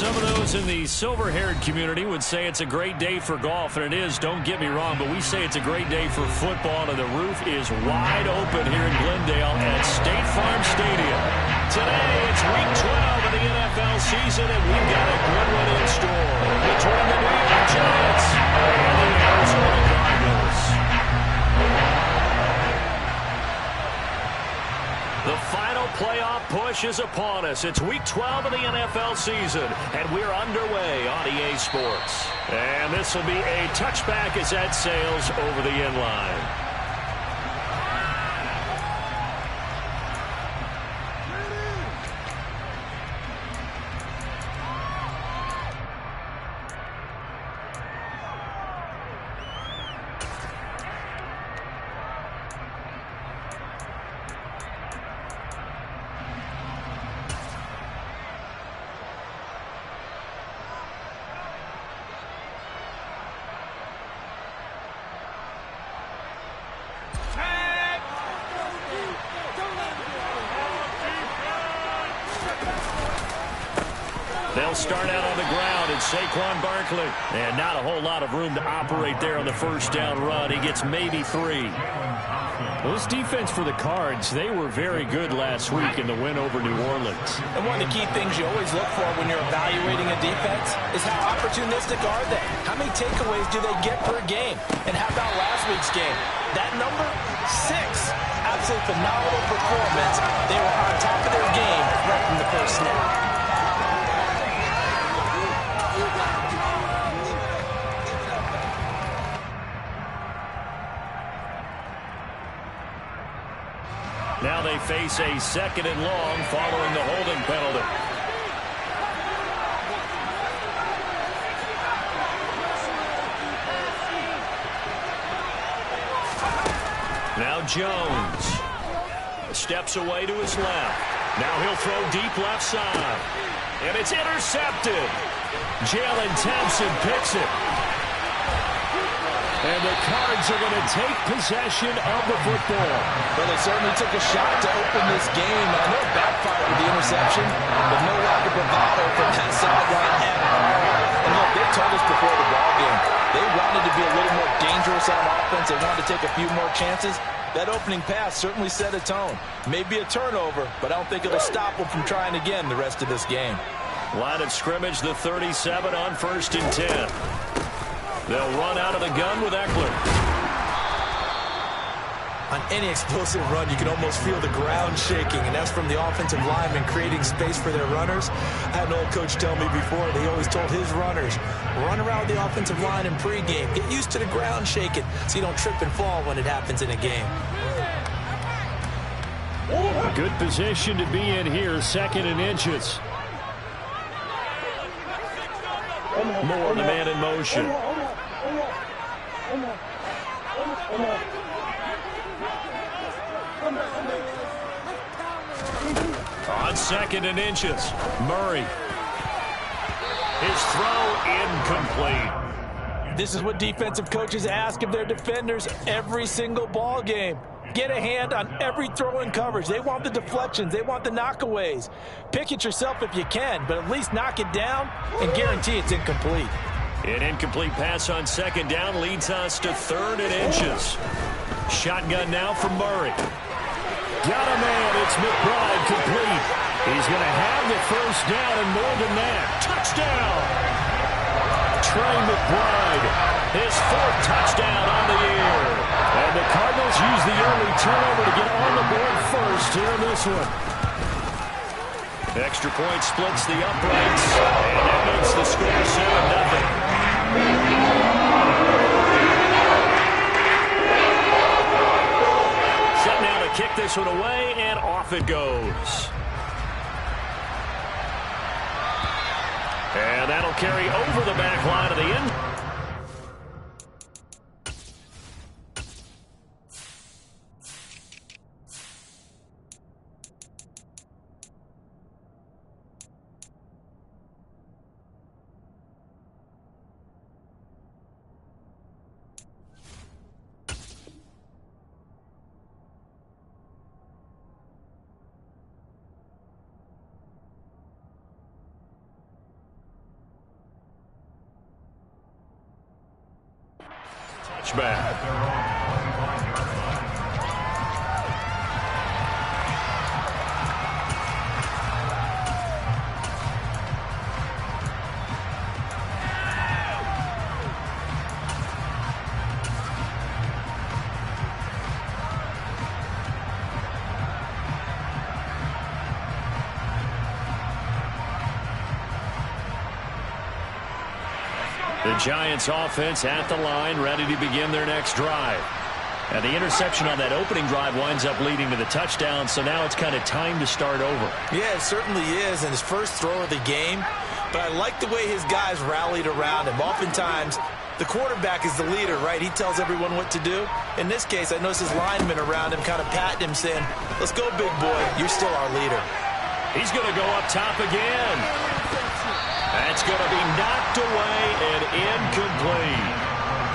Some of those in the silver-haired community would say it's a great day for golf, and it is, don't get me wrong, but we say it's a great day for football, and the roof is wide open here in Glendale at State Farm Stadium. Today, it's Week 12 of the NFL season, and we've got a good one in store between the New York Giants and the Arizona Cardinals. The final playoff push is upon us. It's Week 12 of the NFL season, and we're underway on EA Sports. And this will be a touchback as that sails over the end line. They'll start out on the ground, and Saquon Barkley. And not a whole lot of room to operate there on the first down run. He gets maybe 3. Well, this defense for the Cards, they were very good last week in the win over New Orleans. And one of the key things you always look for when you're evaluating a defense is how opportunistic are they? How many takeaways do they get per game? And how about last week's game? That number, 6. Absolutely phenomenal performance. They were on top of their game right from the first snap. Now they face a 2nd and long following the holding penalty. Now Jones steps away to his left. Now he'll throw deep left side. And it's intercepted. Jalen Thompson picks it. And the Cards are going to take possession of the football. Well, they certainly took a shot to open this game. I know it backfired with the interception, but no lack of bravado from that sideline at all. And look, they told us before the ball game, they wanted to be a little more dangerous on offense. They wanted to take a few more chances. That opening pass certainly set a tone. Maybe a turnover, but I don't think it'll stop them from trying again the rest of this game. Line of scrimmage, the 37 on 1st and 10. They'll run out of the gun with Eckler. On any explosive run, you can almost feel the ground shaking, and that's from the offensive linemen creating space for their runners. I had an old coach tell me before, they always told his runners, run around the offensive line in pregame. Get used to the ground shaking so you don't trip and fall when it happens in a game. Good position to be in here, 2nd and inches. More on the man in motion. On 2nd and inches, Murray. His throw incomplete. This is what defensive coaches ask of their defenders every single ball game. Get a hand on every throw in coverage. They want the deflections. They want the knockaways. Pick it yourself if you can, but at least knock it down and guarantee it's incomplete. An incomplete pass on 2nd down leads us to 3rd and inches. Shotgun now from Murray. Got a man. It's McBride complete. He's going to have the first down and more than that. Touchdown. Trey McBride. His 4th touchdown on the year. And the Cardinals use the early turnover to get on the board first here in this one. Extra point splits the uprights, and that makes the score 7-0. Set now to kick this one away, and off it goes. And that'll carry over the back line of the end. touchback. The Giants offense at the line, ready to begin their next drive. And the interception on that opening drive winds up leading to the touchdown, so now it's kind of time to start over. Yeah, it certainly is, and his first throw of the game. But I like the way his guys rallied around him. Oftentimes, the quarterback is the leader, right? He tells everyone what to do. In this case, I noticed his linemen around him kind of patting him, saying, "Let's go, big boy. You're still our leader." He's going to go up top again. That's going to be knocked away and incomplete.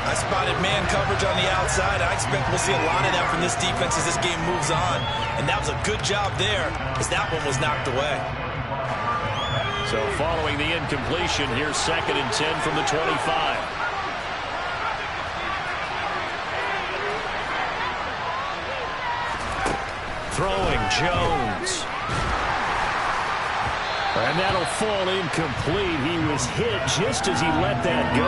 I spotted man coverage on the outside. I expect we'll see a lot of that from this defense as this game moves on. And that was a good job there as that one was knocked away. So following the incompletion, here's 2nd and 10 from the 25. Throwing Jones. And that'll fall incomplete. He was hit just as he let that go.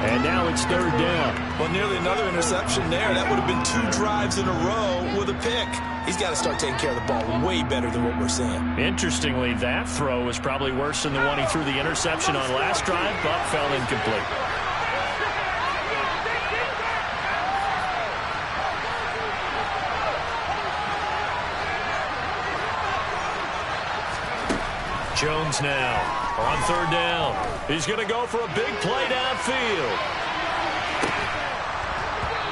And now it's 3rd down. Well, nearly another interception there. That would have been 2 drives in a row with a pick. He's got to start taking care of the ball way better than what we're seeing. Interestingly, that throw was probably worse than the one he threw the interception on last drive, but fell incomplete. Jones now on 3rd down. He's going to go for a big play downfield.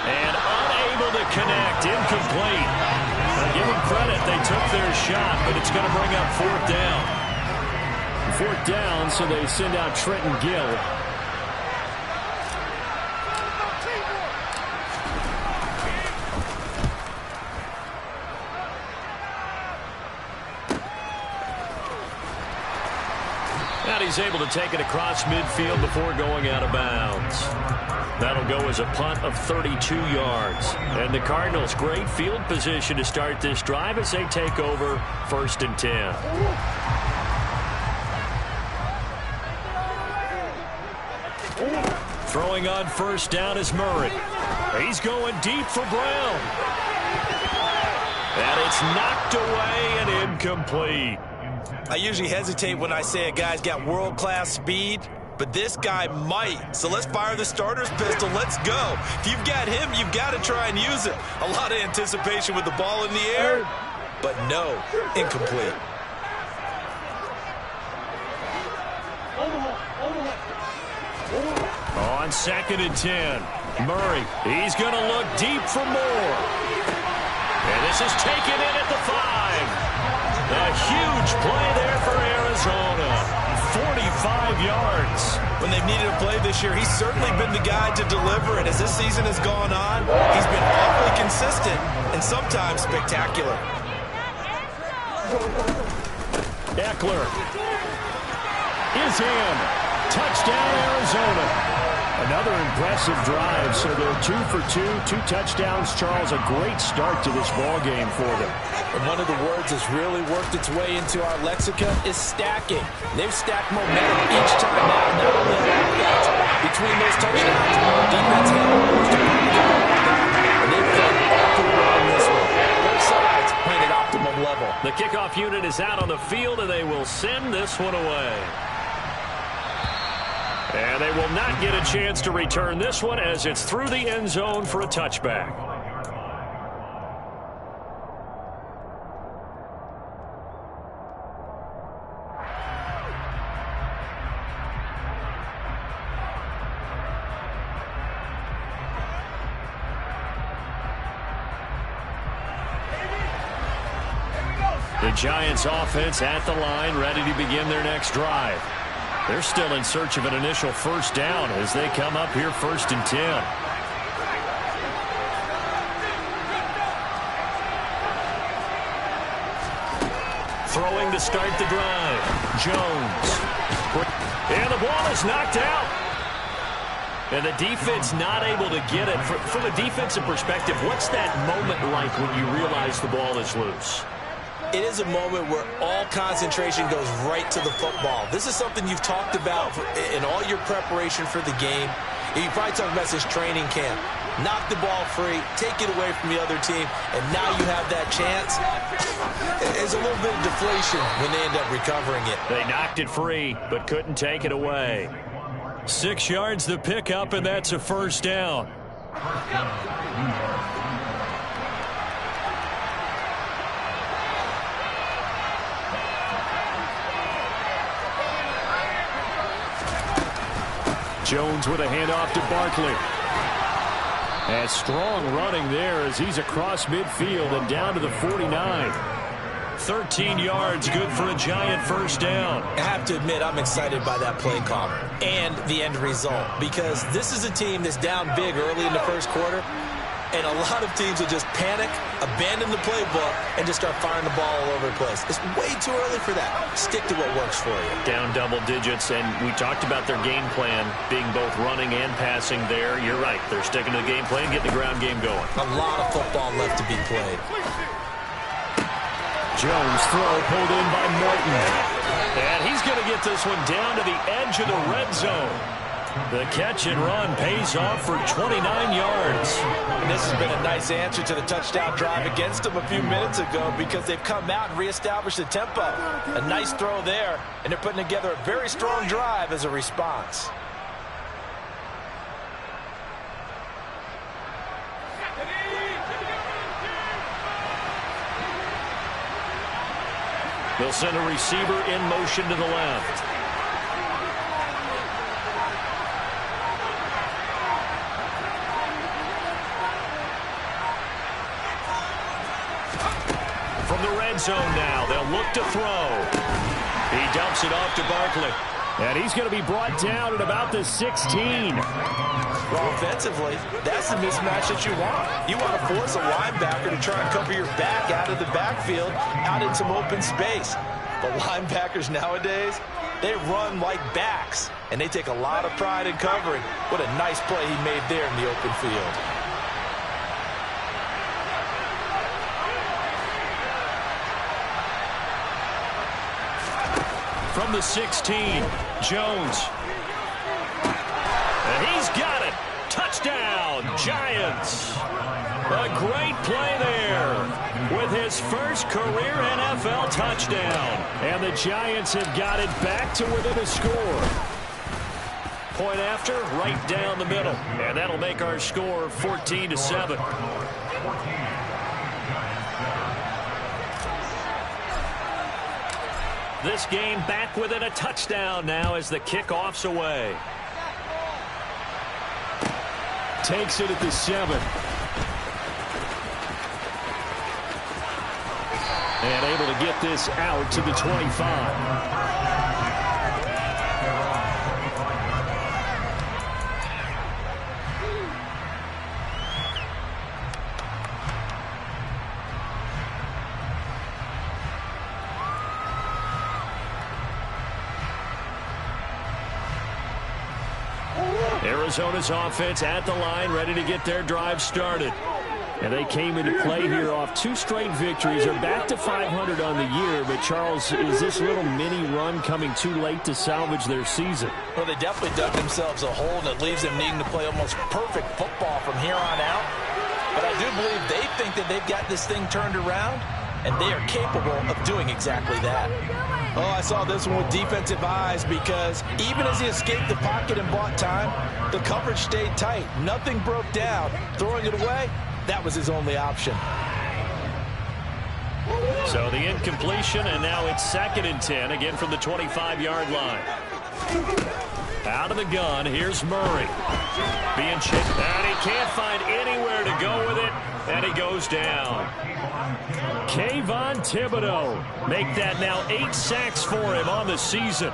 And unable to connect, incomplete. Now give them credit, they took their shot, but it's going to bring up 4th down. 4th down, so they send out Trenton Gill. He's able to take it across midfield before going out of bounds. That'll go as a punt of 32 yards. And the Cardinals, great field position to start this drive as they take over 1st and 10. Throwing on 1st down is Murray. He's going deep for Brown. And it's knocked away and incomplete. I usually hesitate when I say a guy's got world-class speed, but this guy might. So let's fire the starter's pistol. Let's go. If you've got him, you've got to try and use it. A lot of anticipation with the ball in the air, but no, incomplete. On 2nd and 10, Murray, he's going to look deep for more. And this is taken in at the 5. A huge play there for Arizona. 45 yards. When they've needed a play this year, he's certainly been the guy to deliver it. As this season has gone on, he's been awfully consistent and sometimes spectacular. Eckler is in. Touchdown, Arizona. Another impressive drive, so they're 2 for 2, 2 touchdowns. Charles, a great start to this ball game for them. And one of the words that's really worked its way into our lexicon is stacking. They've stacked momentum each time now. Not only that, between those touchdowns, defense had almost a pretty good ball down, and they've played awfully well in this one. Both sides playing at optimum level. The kickoff unit is out on the field, and they will send this one away. And they will not get a chance to return this one as it's through the end zone for a touchback. The Giants offense at the line, ready to begin their next drive. They're still in search of an initial 1st down as they come up here 1st and 10. Throwing to start the drive. Jones. And the ball is knocked out. And the defense not able to get it. From a defensive perspective, what's that moment like when you realize the ball is loose? It is a moment where all concentration goes right to the football. This is something you've talked about in all your preparation for the game. You probably talked about since training camp. Knock the ball free, take it away from the other team, and now you have that chance. There's a little bit of deflation when they end up recovering it. They knocked it free, but couldn't take it away. 6 yards the pickup, and that's a first down. Jones with a handoff to Barkley. And strong running there as he's across midfield and down to the 49. 13 yards, good for a Giant first down. I have to admit, I'm excited by that play call and the end result, because this is a team that's down big early in the first quarter, and a lot of teams will just panic, abandon the playbook, and just start firing the ball all over the place. It's way too early for that. Stick to what works for you. Down double digits, and we talked about their game plan being both running and passing there. You're right. They're sticking to the game plan, getting the ground game going. A lot of football left to be played. Jones throw pulled in by Morton. And he's going to get this one down to the edge of the red zone. The catch and run pays off for 29 yards. And this has been a nice answer to the touchdown drive against them a few minutes ago, because they've come out and reestablished the tempo. A nice throw there, and they're putting together a very strong drive as a response. They'll send a receiver in motion to the left. From the red zone now, they'll look to throw. He dumps it off to Barkley. And he's going to be brought down at about the 16. Well, offensively, that's the mismatch that you want. You want to force a linebacker to try and cover your back out of the backfield, out in some open space. But linebackers nowadays, they run like backs, and they take a lot of pride in covering. What a nice play he made there in the open field. From the 16, Jones. And he's got it. Touchdown, Giants. A great play there with his first career NFL touchdown. And the Giants have got it back to within a score. Point after, right down the middle. And that'll make our score 14-7. This game back within a touchdown now as the kickoff's away. Takes it at the 7. And able to get this out to the 25. Arizona's offense at the line, ready to get their drive started. And they came into play here off 2 straight victories. They're back to 500 on the year. But, Charles, is this little mini run coming too late to salvage their season? Well, they definitely dug themselves a hole that leaves them needing to play almost perfect football from here on out. But I do believe they think that they've got this thing turned around, and they are capable of doing exactly that. Oh, I saw this one with defensive eyes, because even as he escaped the pocket and bought time, the coverage stayed tight. Nothing broke down. Throwing it away, that was his only option. So the incompletion, and now it's 2nd and 10, again from the 25-yard line. Out of the gun, here's Murray. Being chased, and he can't find anywhere to go with it, and he goes down. Kayvon Thibodeau, make that now 8 sacks for him on the season.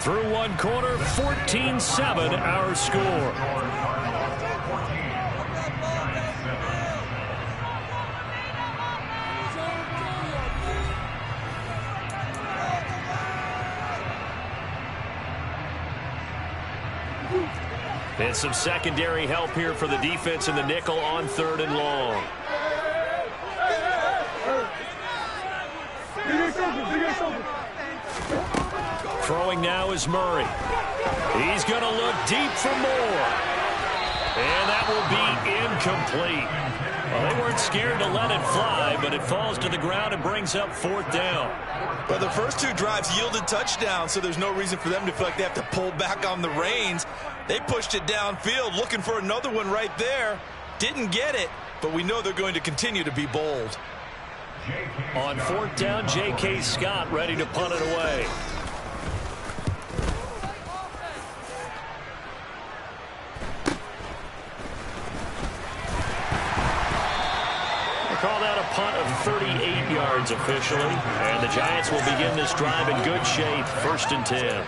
Through one quarter, 14-7 our score. And some secondary help here for the defense in the nickel on 3rd and long. Throwing now is Murray. He's going to look deep for more. And that will be incomplete. Well, they weren't scared to let it fly, but it falls to the ground and brings up 4th down. Well, the first 2 drives yielded touchdowns, so there's no reason for them to feel like they have to pull back on the reins. They pushed it downfield, looking for another one right there. Didn't get it, but we know they're going to continue to be bold. On 4th down, J.K. Scott ready to punt it away. Call that a punt of 38 yards officially. And the Giants will begin this drive in good shape. 1st and 10.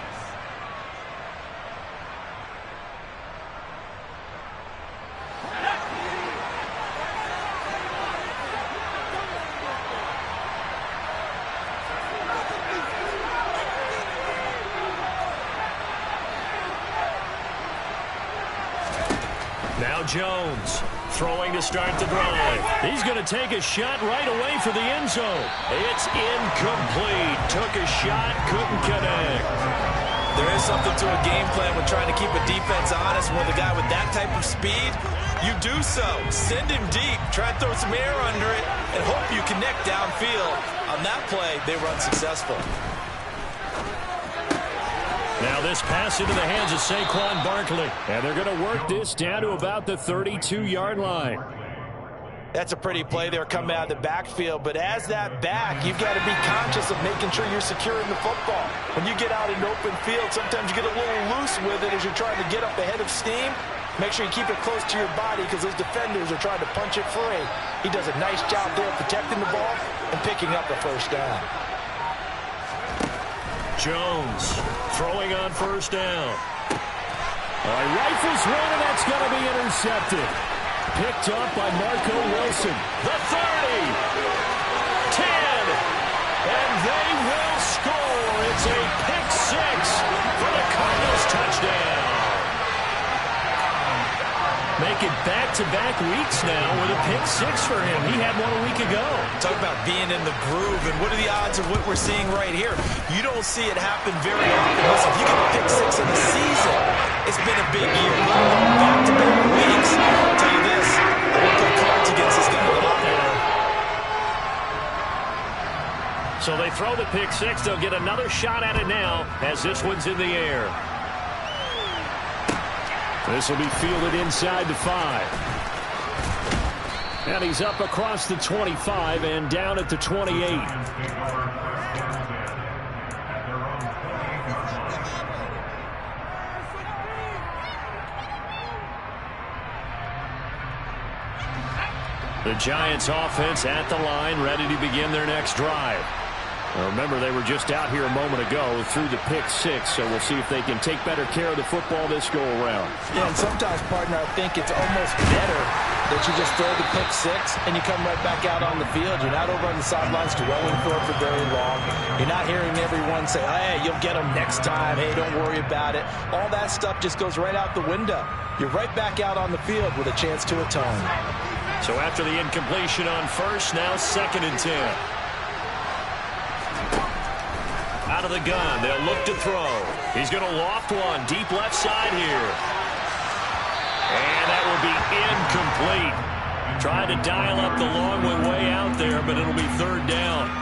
Now Jones. Throwing to start the drive. He's going to take a shot right away for the end zone. It's incomplete. Took a shot, couldn't connect. There is something to a game plan with trying to keep a defense honest. With a guy with that type of speed, you do so. Send him deep. Try to throw some air under it and hope you connect downfield. On that play, they were unsuccessful. Now this pass into the hands of Saquon Barkley. And they're going to work this down to about the 32-yard line. That's a pretty play there coming out of the backfield. But as that back, you've got to be conscious of making sure you're securing the football. When you get out in open field, sometimes you get a little loose with it as you're trying to get up ahead of steam. Make sure you keep it close to your body because those defenders are trying to punch it free. He does a nice job there protecting the ball and picking up the 1st down. Jones throwing on 1st down. Rifles one, and that's going to be intercepted. Picked up by Marco Wilson. The 30. 10. And they will score. It's a pick 6 for the Cardinals touchdown. Making back-to-back weeks now with a pick 6 for him. He had one a week ago. Talk about being in the groove, and what are the odds of what we're seeing right here? You don't see it happen very often. Listen, if you get a pick 6 in the season, it's been a big year. Back-to-back weeks. I'll tell you this, I won't play cards against this guy a lot more. So they throw the pick 6. They'll get another shot at it now as this one's in the air. This will be fielded inside the 5. And he's up across the 25 and down at the 28. The Giants offense at the line, ready to begin their next drive. Now remember, they were just out here a moment ago through the pick 6, so we'll see if they can take better care of the football this go around. Yeah, and sometimes, partner, I think it's almost better that you just throw the pick 6 and you come right back out on the field. You're not over on the sidelines dwelling for it for very long. You're not hearing everyone say, hey, you'll get them next time. Hey, don't worry about it. All that stuff just goes right out the window. You're right back out on the field with a chance to atone. So after the incompletion on 1st, now 2nd and 10. Out of the gun, they'll look to throw. He's going to loft one deep left side here. And that will be incomplete. Trying to dial up the long one way out there, but it'll be 3rd down.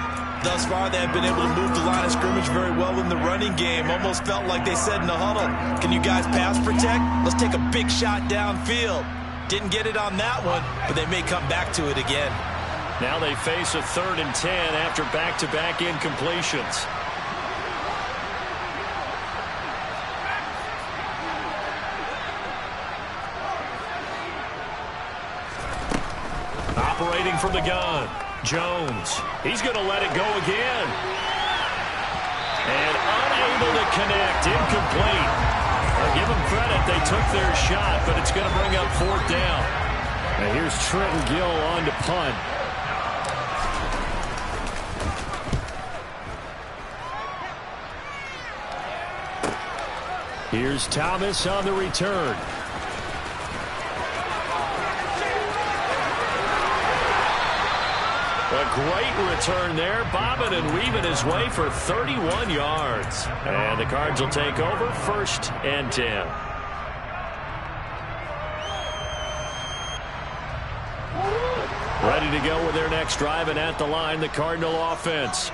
Thus far, they have been able to move the line of scrimmage very well in the running game. Almost felt like they said in the huddle, can you guys pass protect? Let's take a big shot downfield. Didn't get it on that one, but they may come back to it again. Now they face a 3rd and 10 after back-to-back incompletions. Operating from the gun, Jones. He's going to let it go again. And unable to connect, incomplete. I'll give them credit, they took their shot, but it's going to bring up 4th down. And here's Trenton Gill on to punt. Here's Thomas on the return. A great return there, bobbing and weaving his way for 31 yards. And the Cards will take over 1st and 10. Ready to go with their next drive, and at the line, the Cardinal offense.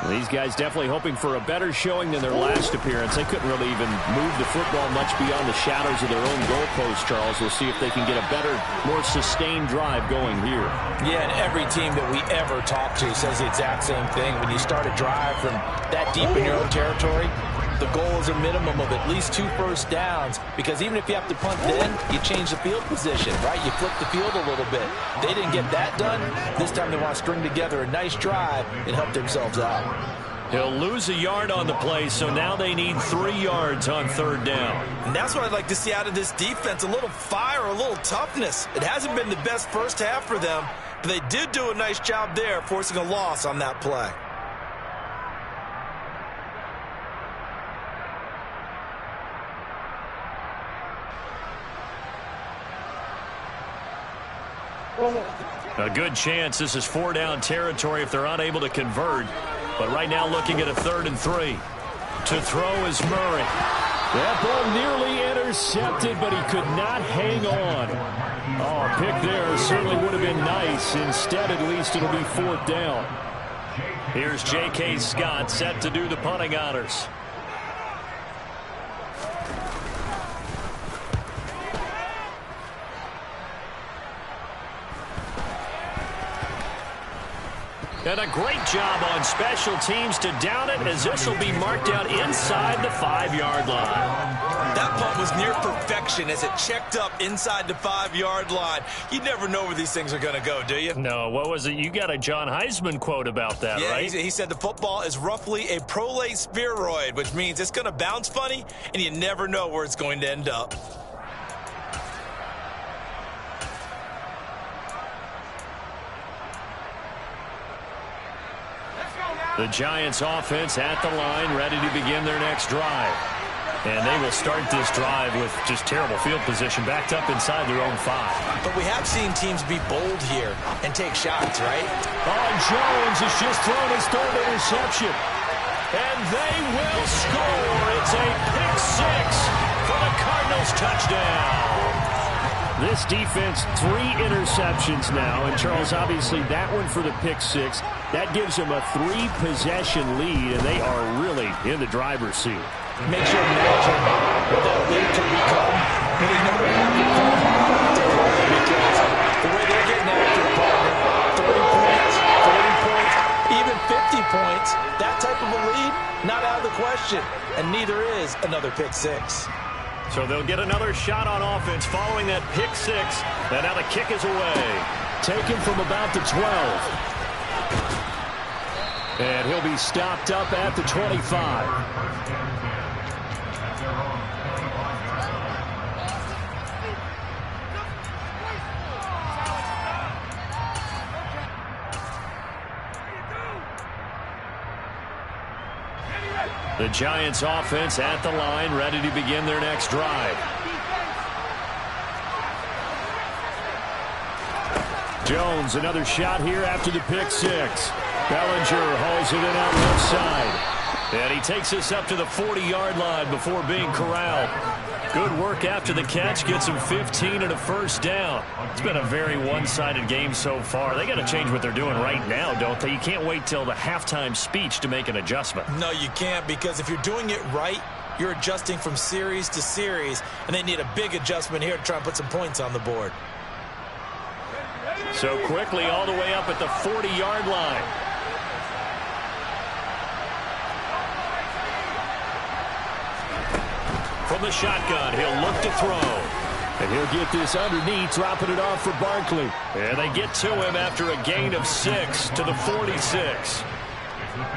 These guys definitely hoping for a better showing than their last appearance. They couldn't really even move the football much beyond the shadows of their own goalpost, Charles. We'll see if they can get a better, more sustained drive going here. Yeah, and every team that we ever talk to says the exact same thing. When you start a drive from that deep in your own territory, the goal is a minimum of at least 2 first downs, because even if you have to punt then, you change the field position, right? You flip the field a little bit. They didn't get that done. This time they want to string together a nice drive and help themselves out. He'll lose a yard on the play, so now they need 3 yards on 3rd down. And that's what I'd like to see out of this defense, a little fire, a little toughness. It hasn't been the best first half for them, but they did do a nice job there, forcing a loss on that play. A good chance this is 4-down territory if they're unable to convert. But right now looking at a 3rd and 3. To throw is Murray. That ball nearly intercepted, but he could not hang on. Oh, a pick there certainly would have been nice. Instead, at least it'll be 4th down. Here's J.K. Scott set to do the punting honors. And a great job on special teams to down it, as this will be marked out inside the 5-yard line. That punt was near perfection as it checked up inside the 5-yard line. You never know where these things are going to go, do you? No, what was it? You got a John Heisman quote about that, yeah, right? He said the football is roughly a prolate spheroid, which means it's going to bounce funny, and you never know where it's going to end up. The Giants offense at the line, ready to begin their next drive. And they will start this drive with just terrible field position, backed up inside their own 5. But we have seen teams be bold here and take shots, right? Oh, Jones has just thrown his 3rd interception. And they will score. It's a pick 6 for the Cardinals touchdown. This defense, 3 interceptions now. And, Charles, obviously that one for the pick 6. That gives them a 3-possession lead, and they are really in the driver's seat. Makes you imagine what that lead can become when they never have to come to play, because the way they're getting after the partner, 30 points, 40 points, even 50 points, that type of a lead, not out of the question. And neither is another pick 6. So they'll get another shot on offense following that pick 6. And now the kick is away. Taken from about the 12. And he'll be stopped up at the 25. The Giants offense at the line, ready to begin their next drive. Jones, another shot here after the pick 6. Bellinger hauls it in out left side. And he takes this up to the 40-yard line before being corralled. Good work after the catch, gets him 15 and a 1st down. It's been a very one-sided game so far. They got to change what they're doing right now, don't they? You can't wait till the halftime speech to make an adjustment. No, you can't, because if you're doing it right, you're adjusting from series to series, and they need a big adjustment here to try and put some points on the board. So quickly all the way up at the 40-yard line. From the shotgun, he'll look to throw. And he'll get this underneath, dropping it off for Barkley. And they get to him after a gain of 6 to the 46.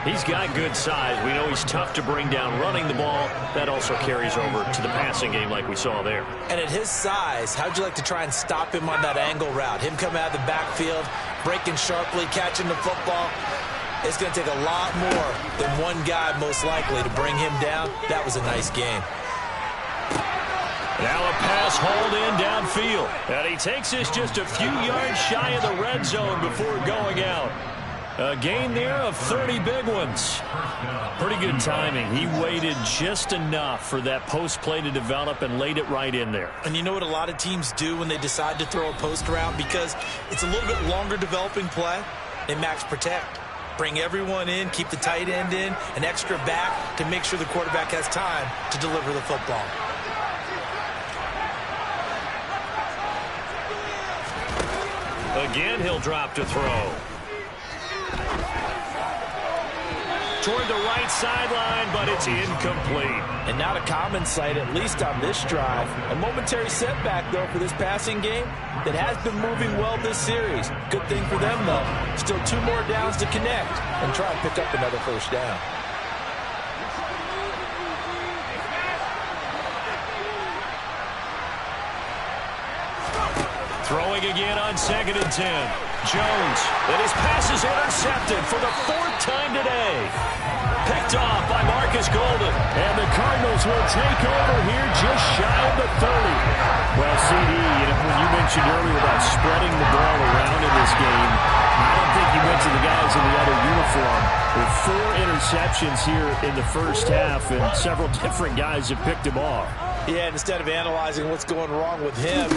He's got good size. We know he's tough to bring down running the ball. That also carries over to the passing game like we saw there. And at his size, how'd you like to try and stop him on that angle route? Him coming out of the backfield, breaking sharply, catching the football. It's going to take a lot more than one guy, most likely, to bring him down. That was a nice game. Now a pass hauled in downfield. And he takes this just a few yards shy of the red zone before going out. A gain there of 30 big ones. Pretty good timing. He waited just enough for that post play to develop and laid it right in there. And you know what a lot of teams do when they decide to throw a post route? Because it's a little bit longer developing play, they max protect. Bring everyone in, keep the tight end in, an extra back to make sure the quarterback has time to deliver the football. Again, he'll drop to throw. Toward the right sideline, but it's incomplete. And not a common sight, at least on this drive. A momentary setback, though, for this passing game that has been moving well this series. Good thing for them, though. Still 2 more downs to connect and try and pick up another first down. Throwing again on 2nd and 10. Jones, and his pass is intercepted for the 4th time today. Picked off by Marcus Golden. And the Cardinals will take over here just shy of the 30. Well, CD, when you mentioned earlier about spreading the ball around in this game, I don't think you went to the guys in the other uniform. With 4 interceptions here in the first half, and several different guys have picked him off. Yeah, instead of analyzing what's going wrong with him,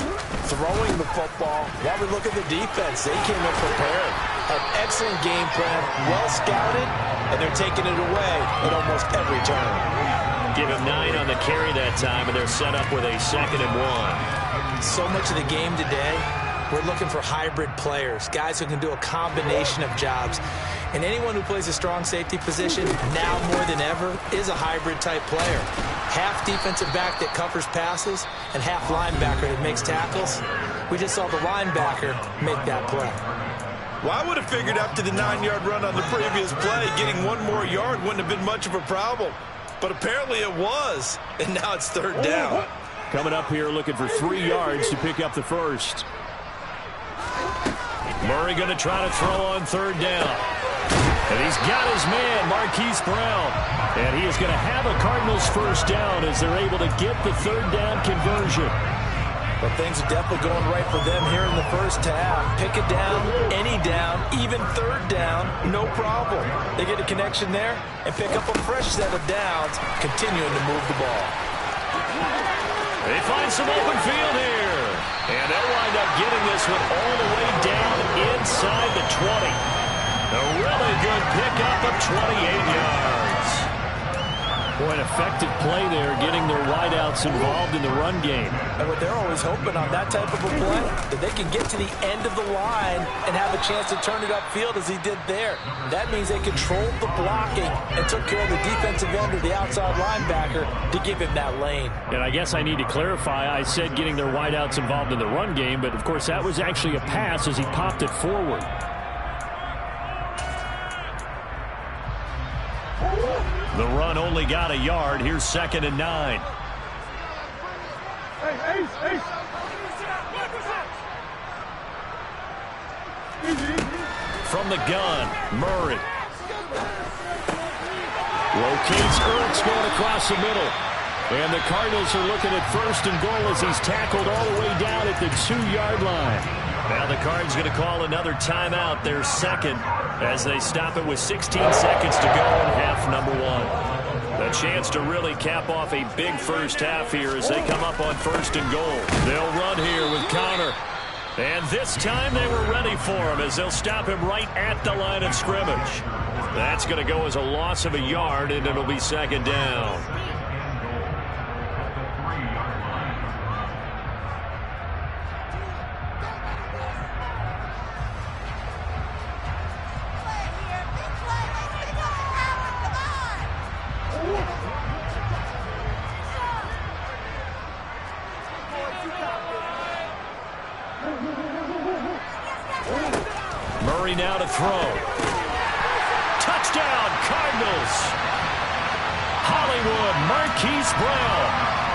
throwing the football, while we look at the defense, they came in prepared. An excellent game plan, well scouted, and they're taking it away at almost every turn. Give him 9 on the carry that time, and they're set up with a 2nd and 1. So much of the game today, we're looking for hybrid players, guys who can do a combination of jobs. And anyone who plays a strong safety position, now more than ever, is a hybrid-type player. Half defensive back that covers passes and half linebacker that makes tackles. We just saw the linebacker make that play. Well, I would have figured after the 9-yard run on the previous play, getting 1 more yard wouldn't have been much of a problem. But apparently it was, and now it's 3rd down. Coming up here looking for 3 yards to pick up the first. Murray going to try to throw on 3rd down. And he's got his man, Marquise Brown. And he is going to have a Cardinals first down as they're able to get the 3rd down conversion. But things are definitely going right for them here in the first half. Pick a down, any down, even 3rd down, no problem. They get a connection there and pick up a fresh set of downs, continuing to move the ball. They find some open field here. And they'll wind up getting this one all the way down inside the 20. A really good pickup of 28 yards. Boy, an effective play there, getting their wideouts involved in the run game. And what they're always hoping on that type of a play, that they can get to the end of the line and have a chance to turn it upfield as he did there. That means they controlled the blocking and took care of the defensive end or the outside linebacker to give him that lane. And I guess I need to clarify, I said getting their wideouts involved in the run game, but of course that was actually a pass as he popped it forward. The run only got a yard. Here's 2nd and 9. From the gun, Murray. Locates Ertz going across the middle. And the Cardinals are looking at 1st and goal as he's tackled all the way down at the 2-yard line. Now the Cards going to call another timeout, their 2nd, as they stop it with 16 seconds to go in half number 1. A chance to really cap off a big first half here as they come up on 1st and goal. They'll run here with Connor. And this time they were ready for him as they'll stop him right at the line of scrimmage. That's going to go as a loss of a yard, and it'll be 2nd down. Murray now to throw. Touchdown, Cardinals. Hollywood, Marquise Brown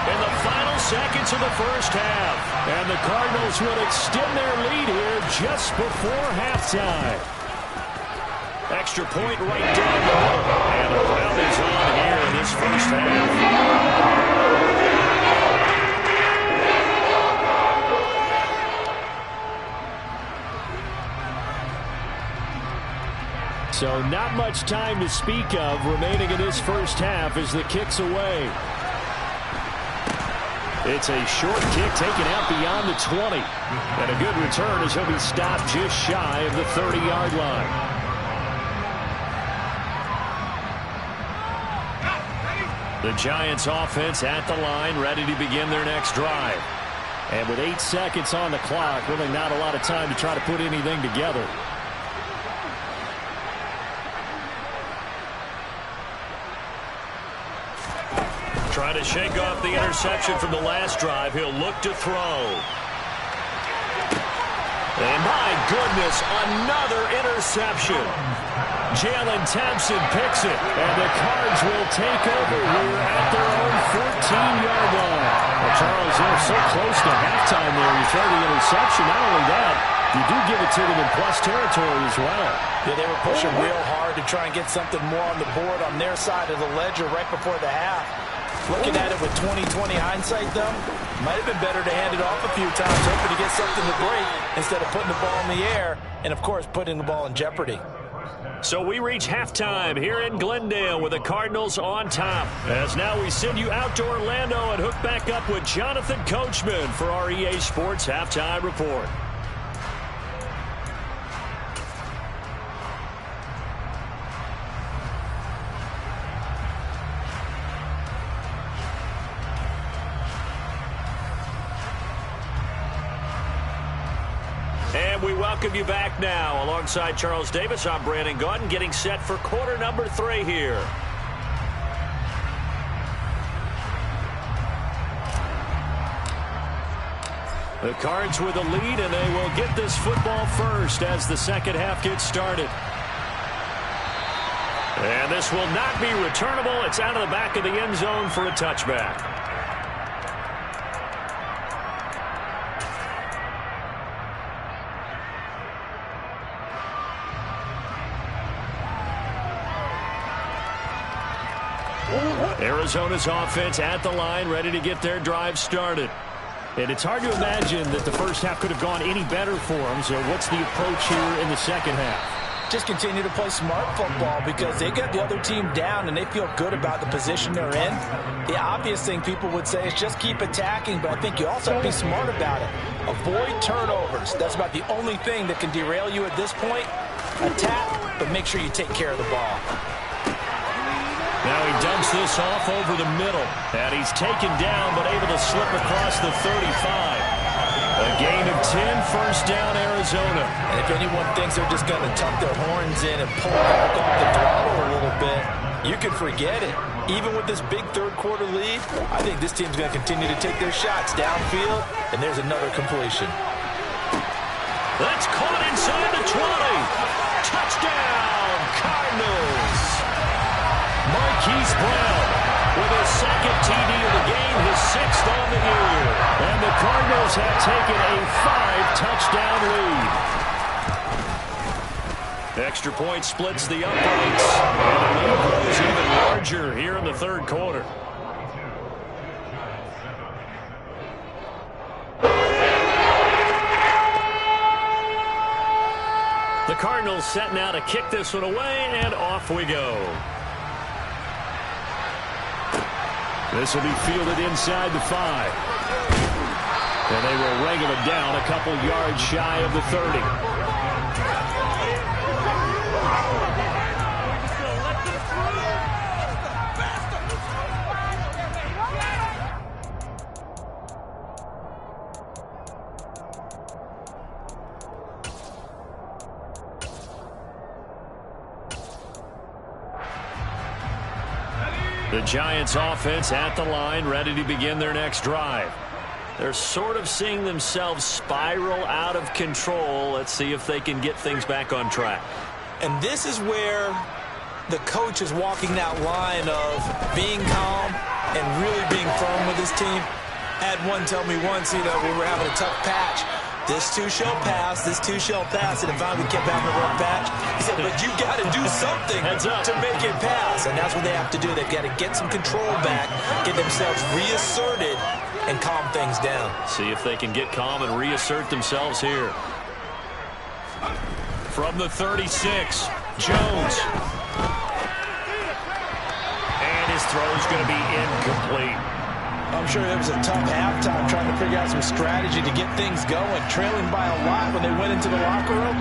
in the final seconds of the first half. And the Cardinals will extend their lead here just before halftime. Extra point right down the middle. And the crowd is on here in this first half. So not much time to speak of remaining in this first half as the kick's away. It's a short kick taken out beyond the 20. And a good return as he'll be stopped just shy of the 30-yard line. The Giants offense at the line, ready to begin their next drive. And with 8 seconds on the clock, really not a lot of time to try to put anything together. Trying to shake off the interception from the last drive. He'll look to throw. And my goodness, another interception. Jalen Thompson picks it, and the Cards will take over here at their own 14-yard line. Well, Charles, they're so close to halftime there. You throw the interception. Not only that, you do give it to them in plus territory as well. Yeah, they were pushing real hard to try and get something more on the board on their side of the ledger right before the half. Looking at it with 20/20 hindsight, though, might have been better to hand it off a few times, hoping to get something to break instead of putting the ball in the air and, of course, putting the ball in jeopardy. So we reach halftime here in Glendale with the Cardinals on top. As now we send you out to Orlando and hook back up with Jonathan Coachman for our EA Sports Halftime Report. And we welcome you back now. Alongside Charles Davis, I'm Brandon Gaudin, getting set for quarter number 3 here. The Cards with a lead, and they will get this football first as the second half gets started. And this will not be returnable. It's out of the back of the end zone for a touchback. Arizona's offense at the line, ready to get their drive started. And it's hard to imagine that the first half could have gone any better for them. So what's the approach here in the second half? Just continue to play smart football because they got the other team down and they feel good about the position they're in. The obvious thing people would say is just keep attacking, but I think you also have to be smart about it. Avoid turnovers. That's about the only thing that can derail you at this point. Attack, but make sure you take care of the ball. Now he dumps this off over the middle. And he's taken down, but able to slip across the 35. A gain of 10, first down, Arizona. And if anyone thinks they're just going to tuck their horns in and pull back off the throttle a little bit, you can forget it. Even with this big third-quarter lead, I think this team's going to continue to take their shots downfield, and there's another completion. That's caught inside the 20. Touchdown, Cardinals. Marquise Brown with his second TD of the game, his 6th on the year. And the Cardinals have taken a 5-touchdown lead. Extra point splits the uprights. And the lead grows even larger here in the third quarter. The Cardinals set now to kick this one away, and off we go. This will be fielded inside the 5. And they will wrangle it down a couple yards shy of the 30. The Giants offense at the line, ready to begin their next drive. They're sort of seeing themselves spiral out of control. Let's see if they can get things back on track. And this is where the coach is walking that line of being calm and really being firm with his team. I had one tell me once, we were having a tough patch. This too shall pass, this too shall pass. And if we kept having a rough patch, he said, but you got to do something to make it pass. And that's what they have to do. They've got to get some control back, get themselves reasserted, and calm things down. See if they can get calm and reassert themselves here. From the 36, Jones. And his throw's going to be incomplete. I'm sure it was a tough halftime trying to figure out some strategy to get things going. Trailing by a lot when they went into the locker room.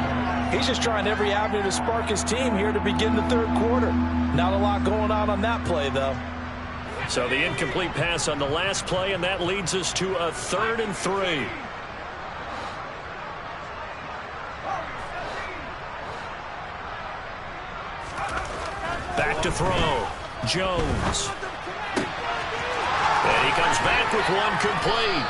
He's just trying every avenue to spark his team here to begin the third quarter. Not a lot going on that play, though. So the incomplete pass on the last play, and that leads us to a 3rd and 3. Back to throw. Jones. And he comes back with one complete.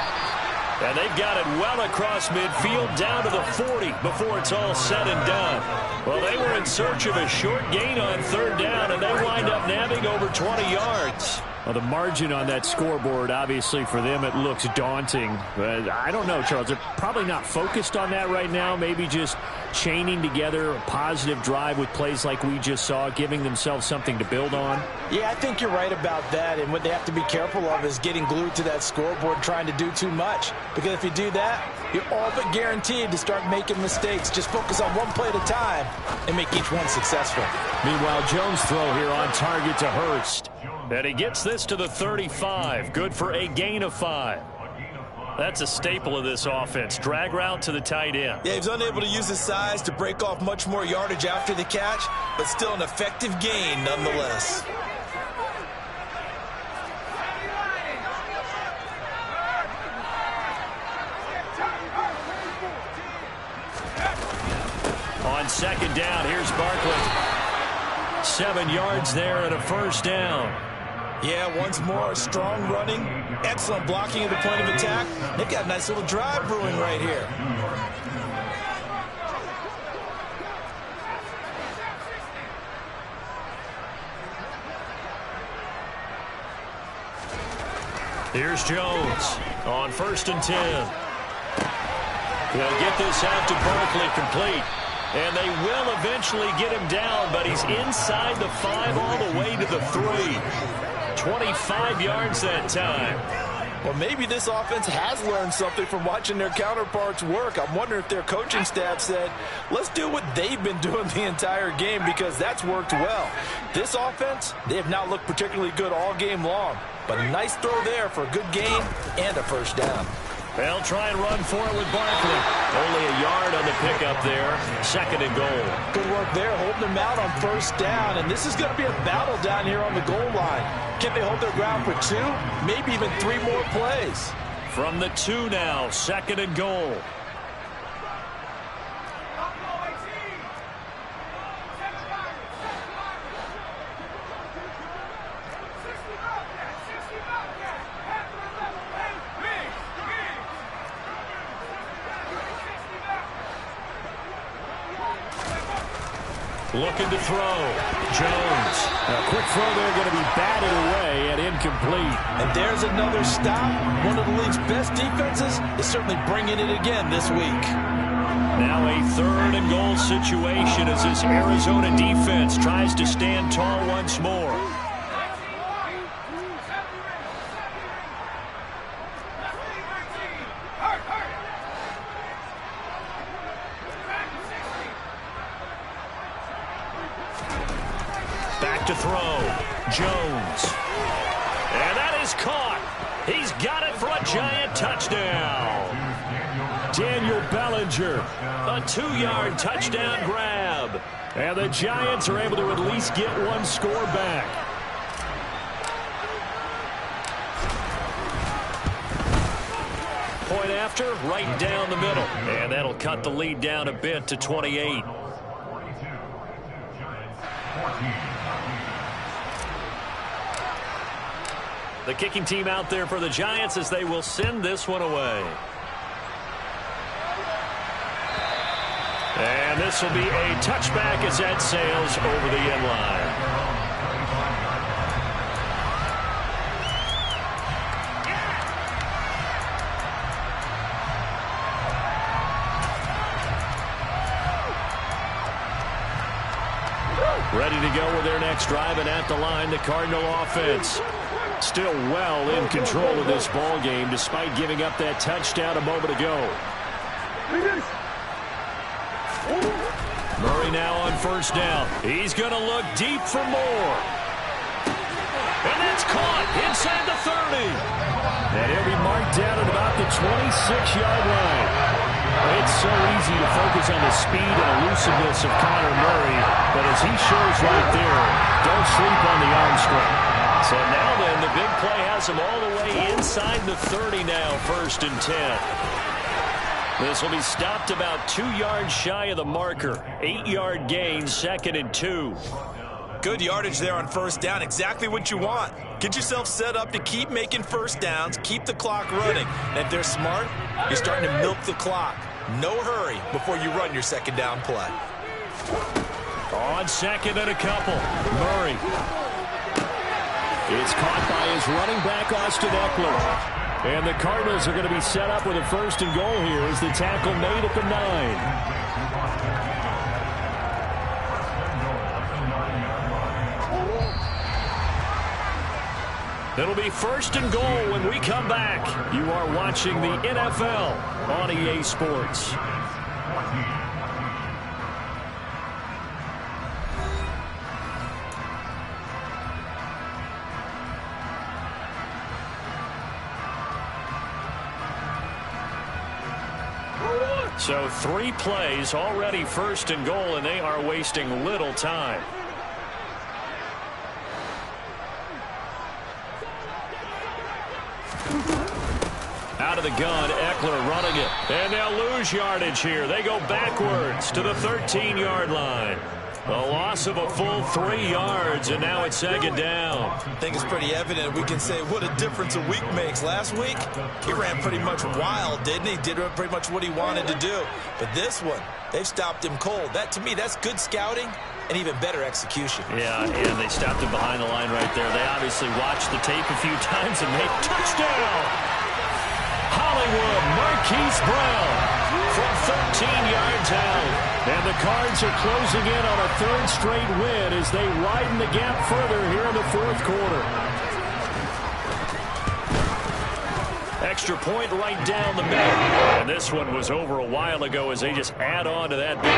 And they've got it well across midfield down to the 40 before it's all said and done. Well, they were in search of a short gain on 3rd down, and they wind up nabbing over 20 yards. Well, the margin on that scoreboard, obviously, for them, it looks daunting. But I don't know, Charles. They're probably not focused on that right now. Maybe just chaining together a positive drive with plays like we just saw, giving themselves something to build on. Yeah, I think you're right about that. And what they have to be careful of is getting glued to that scoreboard trying to do too much. Because if you do that, you're all but guaranteed to start making mistakes. Just focus on one play at a time and make each one successful. Meanwhile, Jones' throw here on target to Hurst. And he gets this to the 35. Good for a gain of 5. That's a staple of this offense. Drag route to the tight end. Yeah, he's unable to use his size to break off much more yardage after the catch, but still an effective gain nonetheless. On 2nd down, here's Barkley. 7 yards there and a 1st down. Yeah, once more, strong running, excellent blocking at the point of attack. They've got a nice little drive brewing right here. Here's Jones on 1st and 10. They'll get this out to Barkley complete. And they will eventually get him down, but he's inside the 5 all the way to the 3. 25 yards that time. Well, maybe this offense has learned something from watching their counterparts work. I'm wondering if their coaching staff said, let's do what they've been doing the entire game, because that's worked well. This offense, they have not looked particularly good all game long, but a nice throw there for a good gain and a 1st down. They'll try and run for it with Barkley. Only a yard on the pickup there. 2nd and goal. Good work there, holding them out on 1st down. And this is going to be a battle down here on the goal line. Can they hold their ground for 2, maybe even 3 more plays? From the 2 now, 2nd and goal. Looking to throw. Jones. A quick throw there, going to be batted away and incomplete. And there's another stop. One of the league's best defenses is certainly bringing it again this week. Now a 3rd and goal situation as this Arizona defense tries to stand tall once more. To throw. Jones. And that is caught. He's got it for a giant touchdown. Daniel Bellinger. A 2-yard touchdown grab. And the Giants are able to at least get one score back. Point after, right down the middle. And that'll cut the lead down a bit to 28. The kicking team out there for the Giants as they will send this one away. And this will be a touchback as that sails over the end line. Ready to go with their next drive, and at the line, the Cardinal offense. Still well in control of this ball game despite giving up that touchdown a moment ago. Murray now on first down. He's going to look deep for more. And that's caught inside the 30. And he'll be marked down at about the 26-yard line. It's so easy to focus on the speed and elusiveness of Kyler Murray, but as he shows right there, don't sleep on the arm strength. So now then, the big play has him all the way inside the 30 now, 1st and 10. This will be stopped about 2 yards shy of the marker. 8-yard gain, 2nd and 2. Good yardage there on first down. Exactly what you want. Get yourself set up to keep making first downs, keep the clock running. And if they're smart, you're starting to milk the clock. No hurry before you run your second down play. On second and a couple, Murray. It's caught by his running back, Austin Eckler. And the Cardinals are going to be set up with a 1st and goal here as the tackle made at the 9. It'll be 1st and goal when we come back. You are watching the NFL on EA Sports. So 3 plays already 1st and goal, and they are wasting little time. Out of the gun, Eckler running it. And they'll lose yardage here. They go backwards to the 13-yard line. A loss of a full 3 yards, and now it's 2nd down. I think it's pretty evident. We can say what a difference a week makes. Last week, he ran pretty much wild, didn't he? Did pretty much what he wanted to do. But this one, they've stopped him cold. That, to me, that's good scouting and even better execution. Yeah, and they stopped him behind the line right there. They obviously watched the tape a few times and made touchdown. Hollywood, Marquise Brown from 13 yards out. And the Cards are closing in on a 3rd straight win as they widen the gap further here in the 4th quarter. Extra point right down the middle. And this one was over a while ago as they just add on to that big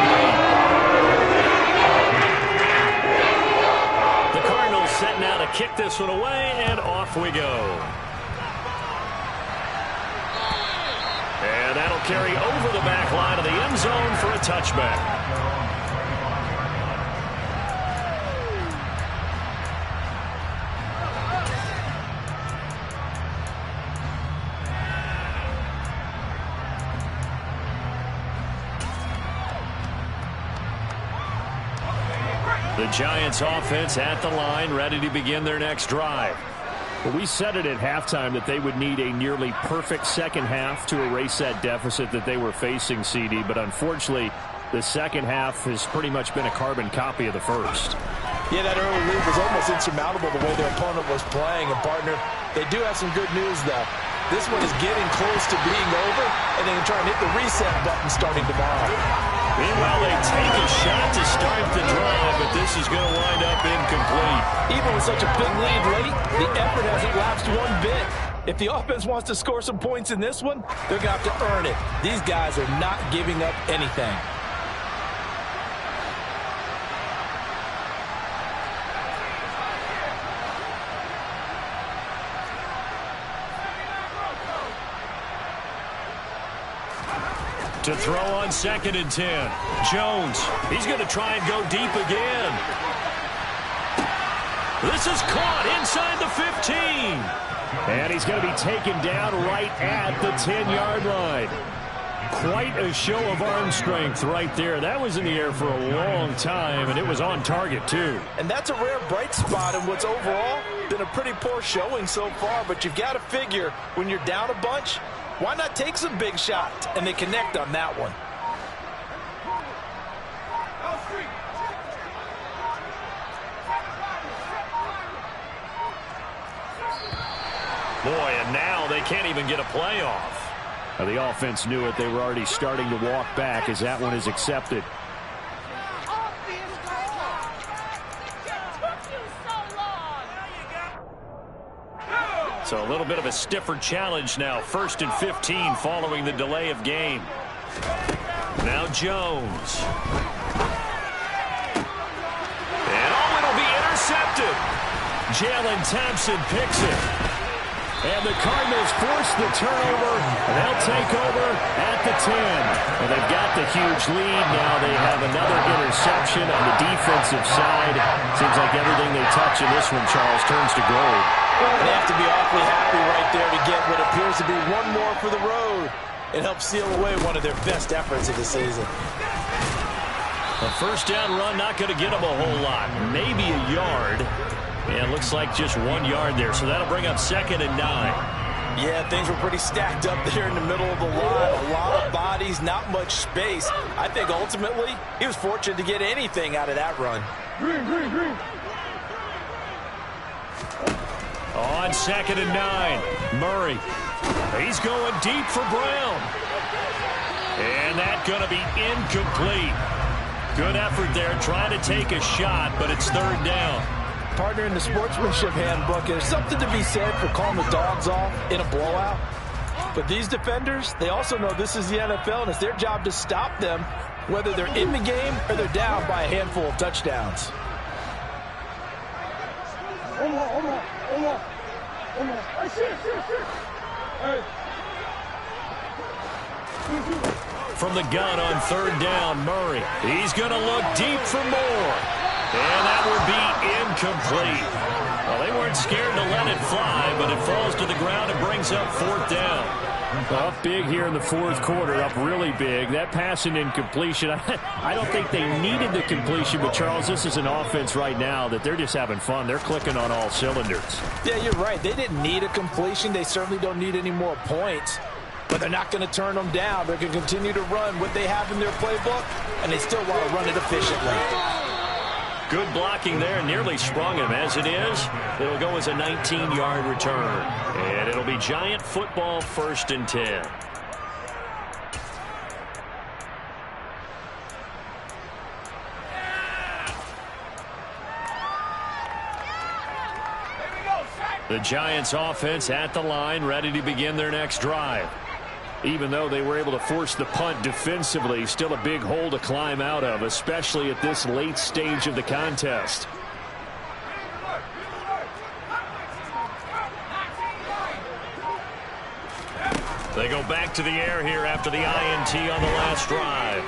lead. The Cardinals set now to kick this one away, and off we go. And that'll carry over the back line of the end zone for a touchback. The Giants offense at the line, ready to begin their next drive. Well, we said it at halftime that they would need a nearly perfect second half to erase that deficit that they were facing, CD. But unfortunately, the second half has pretty much been a carbon copy of the first. Yeah, that early lead was almost insurmountable the way their opponent was playing. And, partner, they do have some good news, though. This one is getting close to being over, and they can try and hit the reset button starting tomorrow. Meanwhile, they take a shot to start the drive, but this is going to wind up incomplete. Even with such a big lead late, the effort hasn't lapsed one bit. If the offense wants to score some points in this one, they're going to have to earn it. These guys are not giving up anything. To throw on 2nd and 10. Jones, he's going to try and go deep again. This is caught inside the 15. And he's going to be taken down right at the 10-yard line. Quite a show of arm strength right there. That was in the air for a long time, and it was on target, too. And that's a rare bright spot in what's overall been a pretty poor showing so far. But you've got to figure when you're down a bunch, why not take some big shots? And they connect on that one. Boy, and now they can't even get a playoff. Now, the offense knew it. They were already starting to walk back as that one is accepted. So a little bit of a stiffer challenge now. 1st and 15 following the delay of game. Now Jones. intercepted. Jalen Thompson picks it. And the Cardinals force the turnover, and they'll take over at the 10. And they've got the huge lead. Now they have another interception on the defensive side. Seems like everything they touch in this one, Charles, turns to gold. They have to be awfully happy right there to get what appears to be one more for the road. It helps seal away one of their best efforts of the season. A first down run, not going to get them a whole lot. Maybe a yard. And it looks like just 1 yard there. So that'll bring up 2nd and 9. Yeah, things were pretty stacked up there in the middle of the line. A lot of bodies, not much space. I think ultimately he was fortunate to get anything out of that run. On 2nd and 9, Murray. He's going deep for Brown. And that's going to be incomplete. Good effort there, trying to take a shot, but it's 3rd down. Partner, in the sportsmanship handbook, there's something to be said for calling the dogs off in a blowout. But these defenders, they also know this is the NFL, and it's their job to stop them, whether they're in the game or they're down by a handful of touchdowns. From the gun on 3rd down, Murray. He's going to look deep for more. And that will be incomplete. Well, they weren't scared to let it fly, but it falls to the ground and brings up 4th down. Up big here in the 4th quarter, up really big. That pass and incompletion, I don't think they needed the completion, but Charles, this is an offense right now that they're just having fun. They're clicking on all cylinders. Yeah, you're right. They didn't need a completion. They certainly don't need any more points. But they're not going to turn them down. They're going to continue to run what they have in their playbook, and they still want to run it efficiently. Good blocking there, nearly sprung him. As it is, it'll go as a 19-yard return. And it'll be Giant football, 1st and 10. The Giants offense at the line, ready to begin their next drive. Even though they were able to force the punt defensively, still a big hole to climb out of, especially at this late stage of the contest. They go back to the air here after the INT on the last drive.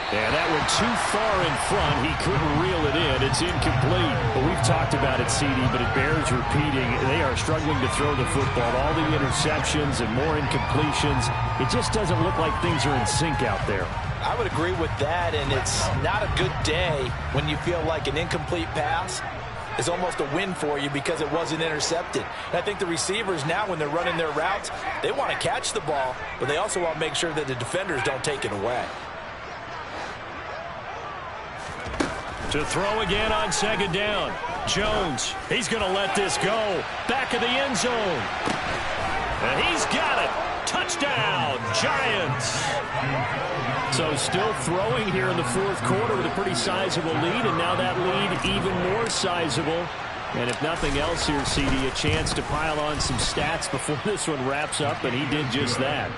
And that went too far in front. He couldn't reel it in. It's incomplete. But we've talked about it, CD, but it bears repeating. They are struggling to throw the football. All the interceptions and more incompletions. It just doesn't look like things are in sync out there. I would agree with that, and it's not a good day when you feel like an incomplete pass is almost a win for you because it wasn't intercepted. And I think the receivers now, when they're running their routes, they want to catch the ball, but they also want to make sure that the defenders don't take it away. To throw again on 2nd down. Jones, he's going to let this go. Back of the end zone. And he's got it. Touchdown, Giants. So still throwing here in the 4th quarter with a pretty sizable lead, and now that lead even more sizable. And if nothing else here, CD, a chance to pile on some stats before this one wraps up, and he did just that.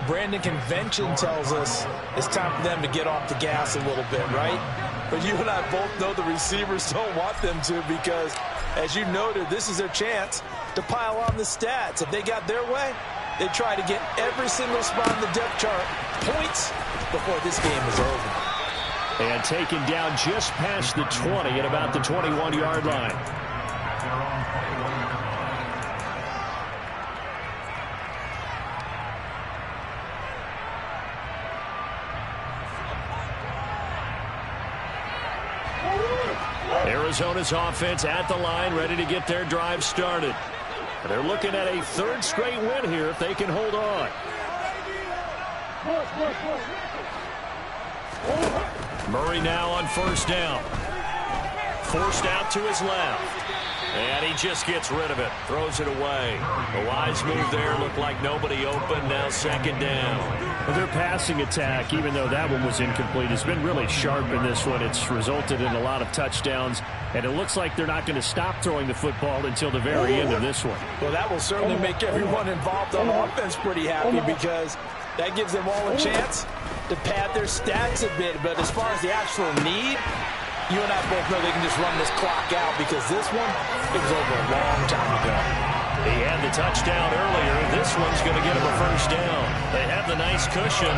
Brandon, convention tells us it's time for them to get off the gas a little bit, right? But you and I both know the receivers don't want them to because, as you noted, this is their chance to pile on the stats. If they got their way, they try to get every single spot in the depth chart points before this game is over. And taken down just past the 20 at about the 21-yard line. Arizona's offense at the line, ready to get their drive started. They're looking at a 3rd straight win here if they can hold on. Murray now on 1st down. Forced out to his left. And he just gets rid of it. Throws it away. A wise move there. Looked like nobody open. Now 2nd down. Well, their passing attack, even though that one was incomplete, has been really sharp in this one. It's resulted in a lot of touchdowns. And it looks like they're not going to stop throwing the football until the very end of this one. Well, that will certainly make everyone involved on offense pretty happy because that gives them all a chance to pad their stats a bit. But as far as the actual need, you and I both know they can just run this clock out because this one, it was over a long time ago. He had the touchdown earlier. This one's going to get him a first down. They have the nice cushion.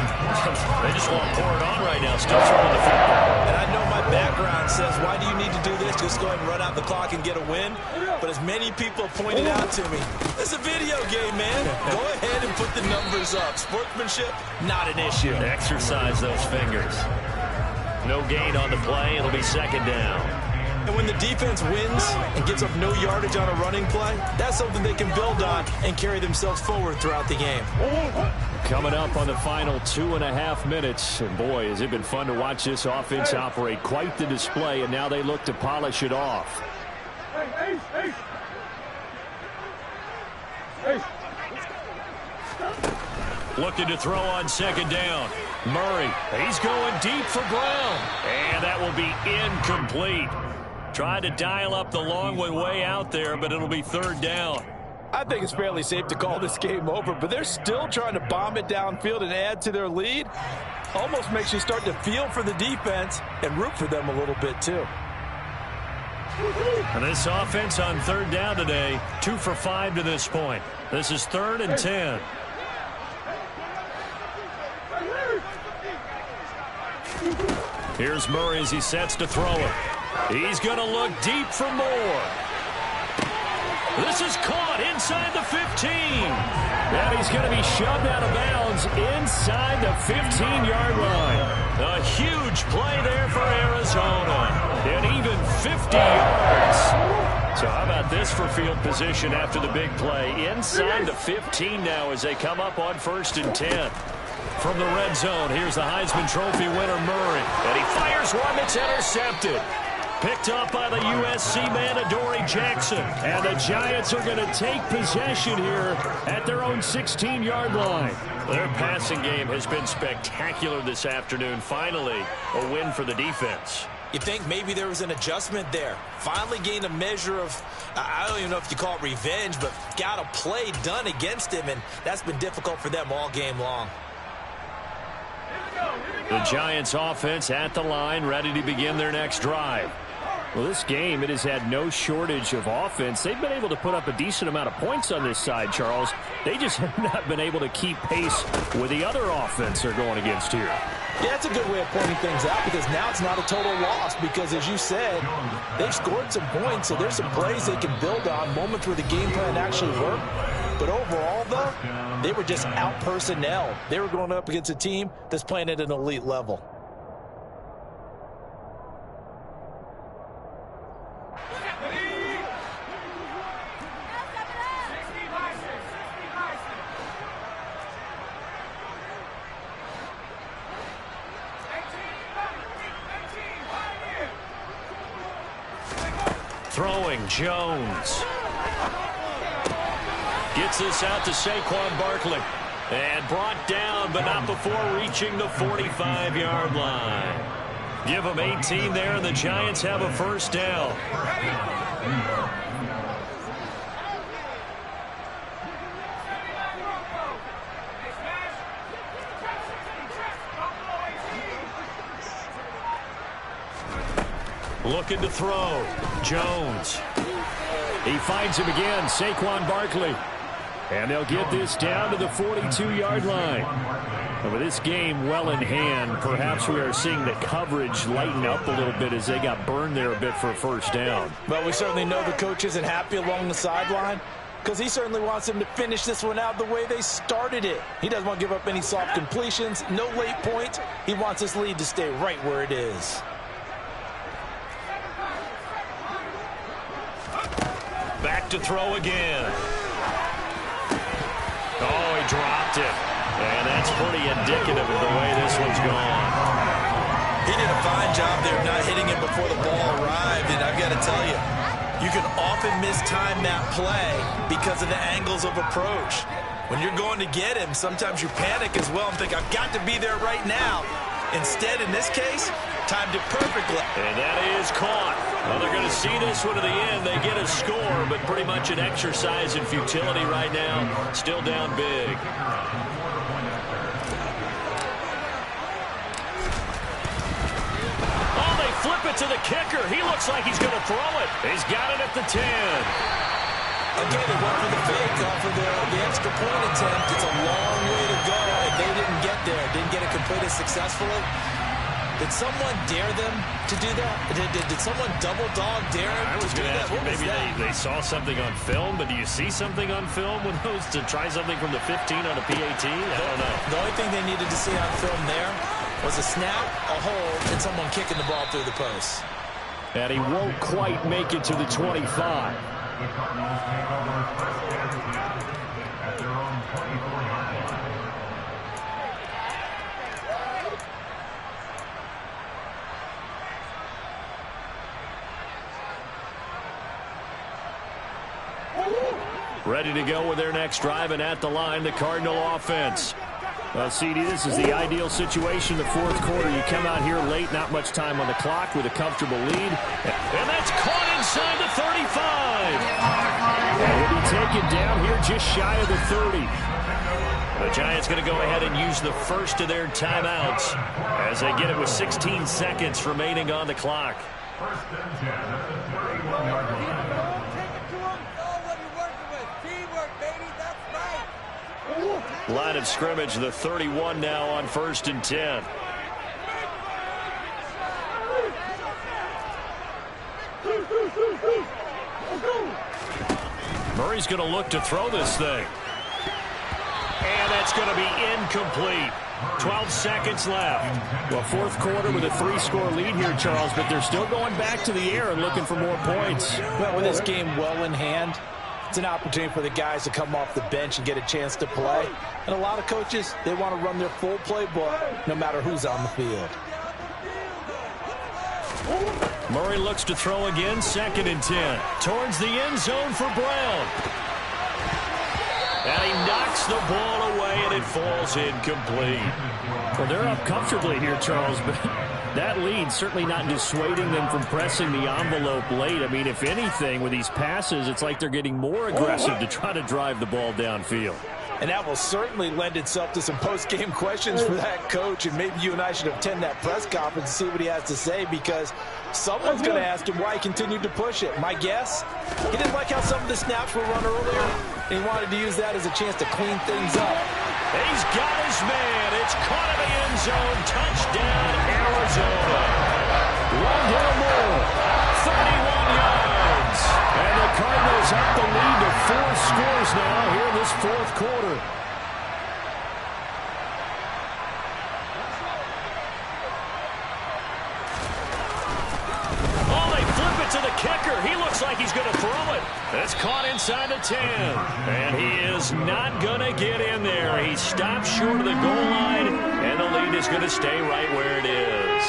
They just want to pour it on right now, still throwing the football. And I know my background says, why do you need to do this? Just go ahead and run out the clock and get a win. But as many people have pointed out to me, it's a video game, man. Go ahead and put the numbers up. Sportsmanship, not an issue. Exercise those fingers. No gain on the play. It'll be second down. And when the defense wins and gets up no yardage on a running play, that's something they can build on and carry themselves forward throughout the game. Coming up on the final 2.5 minutes. And boy, has it been fun to watch this offense operate. Quite the display, and now they look to polish it off. Looking to throw on second down. Murray, he's going deep for Brown. And that will be incomplete. Tried to dial up the long one way out there, but it'll be third down. I think it's fairly safe to call this game over, but they're still trying to bomb it downfield and add to their lead. Almost makes you start to feel for the defense and root for them a little bit too. And this offense on third down today, 2 for 5 to this point. This is 3rd and 10. Here's Murray as he sets to throw it. He's going to look deep for more. This is caught inside the 15. And he's going to be shoved out of bounds inside the 15-yard line. A huge play there for Arizona. And even 50 yards. So how about this for field position after the big play? Inside the 15 now as they come up on 1st and 10. From the red zone, here's the Heisman Trophy winner, Murray. And he fires one that's intercepted. Picked up by the USC man, Adoree Jackson. And the Giants are going to take possession here at their own 16-yard line. Their passing game has been spectacular this afternoon. Finally, a win for the defense. You think maybe there was an adjustment there. Finally gained a measure of, I don't even know if you call it revenge, but got a play done against him, and that's been difficult for them all game long. The Giants offense at the line, ready to begin their next drive. Well, this game, it has had no shortage of offense. They've been able to put up a decent amount of points on this side, Charles. They just have not been able to keep pace with the other offense they're going against here. Yeah, that's a good way of pointing things out because now it's not a total loss because, as you said, they've scored some points, so there's some plays they can build on, moments where the game plan actually worked. But overall, though, they were just out-personnel. They were going up against a team that's playing at an elite level. Throwing, Jones. Gets this out to Saquon Barkley. And brought down, but not before reaching the 45-yard line. Give them 18 there, and the Giants have a first down. Looking to throw. Jones. He finds him again, Saquon Barkley. And they'll get this down to the 42-yard line. And with this game well in hand, perhaps we are seeing the coverage lighten up a little bit as they got burned there a bit for a first down. But we certainly know the coach isn't happy along the sideline because he certainly wants them to finish this one out the way they started it. He doesn't want to give up any soft completions, no late points. He wants this lead to stay right where it is. Back to throw again. Oh, he dropped it. And that's pretty indicative of the way this one's gone. He did a fine job there not hitting him before the ball arrived, and I've got to tell you, you can often mistime that play because of the angles of approach. When you're going to get him, sometimes you panic as well and think, I've got to be there right now. Instead, in this case, timed it perfectly. And that is caught. Well, they're going to see this one to the end. They get a score, but pretty much an exercise in futility right now. Still down big. Oh, they flip it to the kicker. He looks like he's going to throw it. He's got it at the 10. Again, they went for the fake off of the extra point attempt. It's a long way to go, and they didn't get there. Didn't get it completed successfully. Did someone dare them to do that? Did someone double dog dare them I was to do going to that? ask you, What was maybe that? they saw something on film, but do you see something on film with those to try something from the 15 on a PAT? I don't know. The only thing they needed to see on film there was a snap, a hold, and someone kicking the ball through the post. And he won't quite make it to the 25. The Cardinals take over first and 10 at their own 24-yard line. Ready to go with their next drive, and at the line, the Cardinal offense. Well, CD, this is the ideal situation, the fourth quarter. You come out here late, not much time on the clock with a comfortable lead. And that's caught inside the 35. And he'll be taken down here just shy of the 30. The Giants going to go ahead and use the first of their timeouts as they get it with 16 seconds remaining on the clock. First and 10 at the 31-yard line. Line of scrimmage, the 31 now on first and 10. Murray's going to look to throw this thing. And that's going to be incomplete. 12 seconds left. Well, fourth quarter with a 3-score lead here, Charles, but they're still going back to the air and looking for more points. Well, with this game well in hand, it's an opportunity for the guys to come off the bench and get a chance to play. And a lot of coaches, they want to run their full playbook no matter who's on the field. Murray looks to throw again, second and 10. Towards the end zone for Brown. And he knocks the ball away, and it falls incomplete. Well, they're up comfortably here, Charles, but that lead certainly not dissuading them from pressing the envelope late. I mean, if anything, with these passes, it's like they're getting more aggressive to try to drive the ball downfield. And that will certainly lend itself to some post-game questions for that coach. And maybe you and I should attend that press conference and see what he has to say, because someone's going to ask him why he continued to push it. My guess, he didn't like how some of the snaps were run earlier, and he wanted to use that as a chance to clean things up. He's got his man. It's caught in the end zone. Touchdown, Arizona. Rondell Moore, 31 yards. And the Cardinals up the lead to 4 scores now here in this fourth quarter. Oh, they flip it to the kicker. He looks like he's going to throw it. It's caught inside the 10. And he is not going to get in there. He stops short of the goal line, and the lead is going to stay right where it is.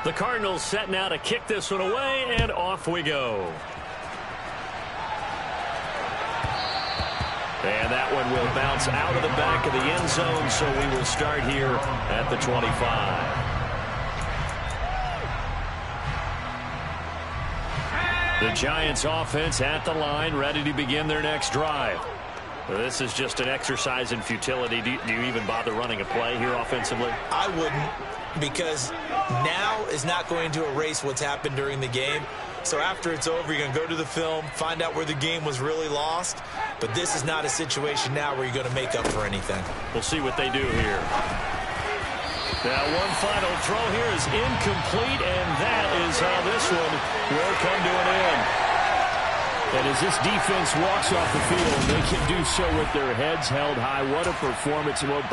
The Cardinals set now to kick this one away, and off we go. And that one will bounce out of the back of the end zone, so we will start here at the 25. The Giants offense at the line, ready to begin their next drive. This is just an exercise in futility. Do you even bother running a play here offensively? I wouldn't, because now is not going to erase what's happened during the game. So after it's over, you're going to go to the film, find out where the game was really lost. But this is not a situation now where you're going to make up for anything. We'll see what they do here. Now, one final throw here is incomplete, and that is how this one will come to an end. And as this defense walks off the field, they can do so with their heads held high. What a performance. Well,